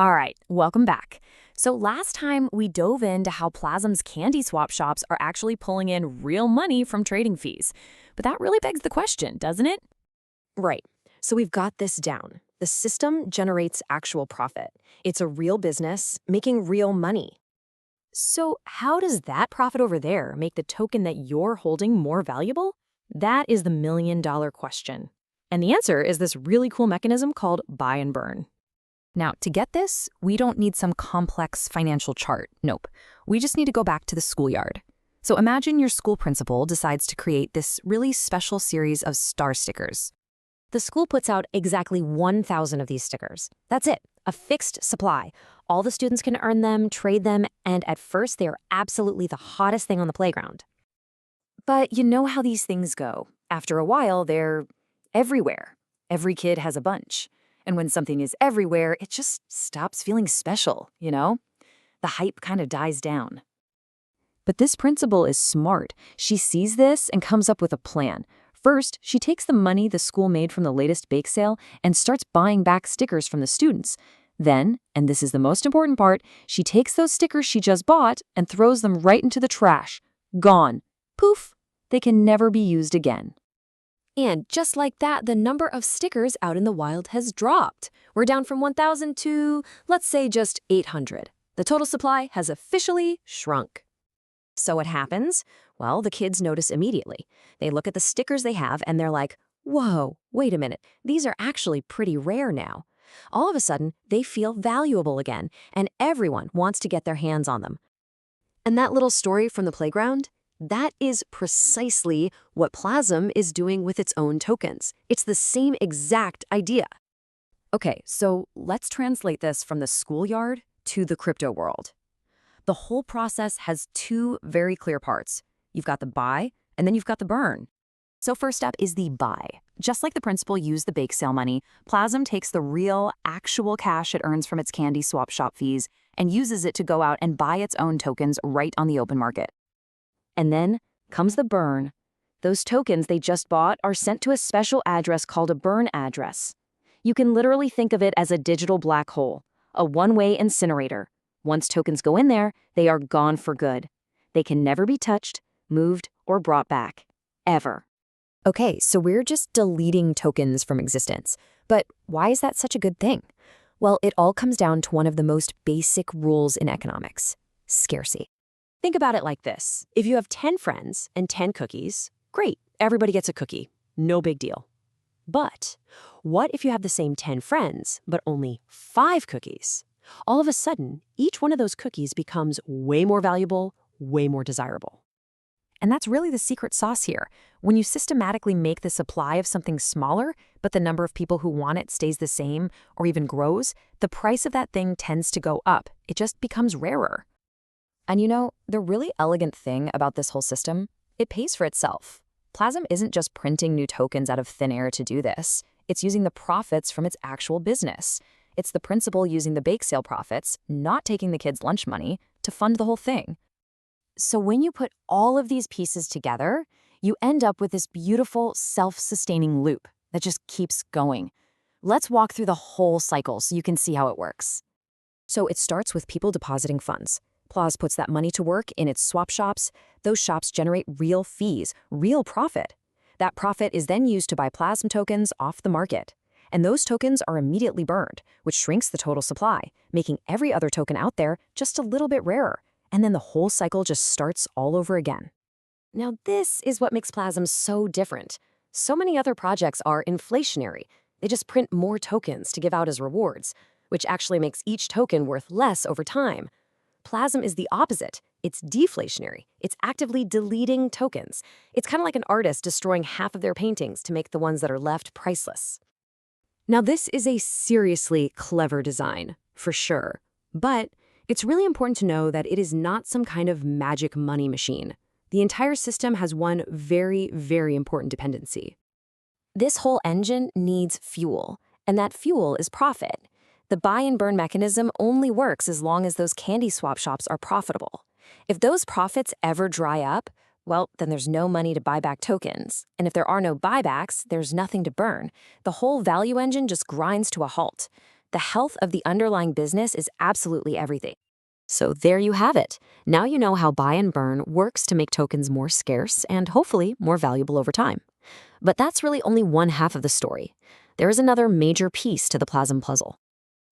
All right, welcome back. So last time we dove into how Plasm's candy swap shops are actually pulling in real money from trading fees. But that really begs the question, doesn't it? Right. So we've got this down. The system generates actual profit. It's a real business making real money. So how does that profit over there make the token that you're holding more valuable? That is the million-dollar question. And the answer is this really cool mechanism called buy and burn. Now, to get this, we don't need some complex financial chart. Nope. We just need to go back to the schoolyard. So imagine your school principal decides to create this really special series of star stickers. The school puts out exactly 1,000 of these stickers. That's it, a fixed supply. All the students can earn them, trade them, and at first they are absolutely the hottest thing on the playground. But you know how these things go. After a while, they're everywhere. Every kid has a bunch. And when something is everywhere, it just stops feeling special, you know? The hype kind of dies down. But this principal is smart. She sees this and comes up with a plan. First, she takes the money the school made from the latest bake sale and starts buying back stickers from the students. Then, and this is the most important part, she takes those stickers she just bought and throws them right into the trash. Gone. Poof. They can never be used again. And just like that, the number of stickers out in the wild has dropped. We're down from 1,000 to, let's say, just 800. The total supply has officially shrunk. So what happens? Well, the kids notice immediately. They look at the stickers they have and they're like, whoa, wait a minute, these are actually pretty rare now. All of a sudden, they feel valuable again, and everyone wants to get their hands on them. And that little story from the playground? That is precisely what Plazm is doing with its own tokens. It's the same exact idea. Okay, so let's translate this from the schoolyard to the crypto world. The whole process has two very clear parts. You've got the buy, and then you've got the burn. So first step is the buy. Just like the principal used the bake sale money, Plazm takes the real, actual cash it earns from its candy swap shop fees and uses it to go out and buy its own tokens right on the open market. And then comes the burn. Those tokens they just bought are sent to a special address called a burn address. You can literally think of it as a digital black hole, a one-way incinerator. Once tokens go in there, they are gone for good. They can never be touched, moved, or brought back. Ever. Okay, so we're just deleting tokens from existence. But why is that such a good thing? Well, it all comes down to one of the most basic rules in economics: scarcity. Think about it like this. If you have 10 friends and 10 cookies, great, everybody gets a cookie. No big deal. But what if you have the same 10 friends, but only 5 cookies? All of a sudden, each one of those cookies becomes way more valuable, way more desirable. And that's really the secret sauce here. When you systematically make the supply of something smaller, but the number of people who want it stays the same or even grows, the price of that thing tends to go up. It just becomes rarer. And you know, the really elegant thing about this whole system, it pays for itself. Plazm isn't just printing new tokens out of thin air to do this. It's using the profits from its actual business. It's the principal using the bake sale profits, not taking the kids' lunch money, to fund the whole thing. So when you put all of these pieces together, you end up with this beautiful, self-sustaining loop that just keeps going. Let's walk through the whole cycle so you can see how it works. So it starts with people depositing funds. Plaz puts that money to work in its swap shops. Those shops generate real fees, real profit. That profit is then used to buy Plazm tokens off the market. And those tokens are immediately burned, which shrinks the total supply, making every other token out there just a little bit rarer. And then the whole cycle just starts all over again. Now this is what makes Plazm so different. So many other projects are inflationary. They just print more tokens to give out as rewards, which actually makes each token worth less over time. Plazm is the opposite. It's deflationary. It's actively deleting tokens. It's kind of like an artist destroying half of their paintings to make the ones that are left priceless. Now this is a seriously clever design, for sure. But it's really important to know that it is not some kind of magic money machine. The entire system has one very, very important dependency. This whole engine needs fuel, and that fuel is profit. The buy and burn mechanism only works as long as those candy swap shops are profitable. If those profits ever dry up, well, then there's no money to buy back tokens. And if there are no buybacks, there's nothing to burn. The whole value engine just grinds to a halt. The health of the underlying business is absolutely everything. So there you have it. Now you know how buy and burn works to make tokens more scarce and hopefully more valuable over time. But that's really only one half of the story. There is another major piece to the Plazm puzzle.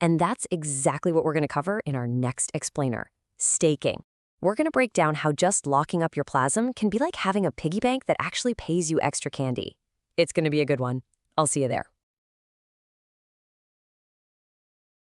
And that's exactly what we're going to cover in our next explainer, staking. We're going to break down how just locking up your Plazm can be like having a piggy bank that actually pays you extra candy. It's going to be a good one. I'll see you there.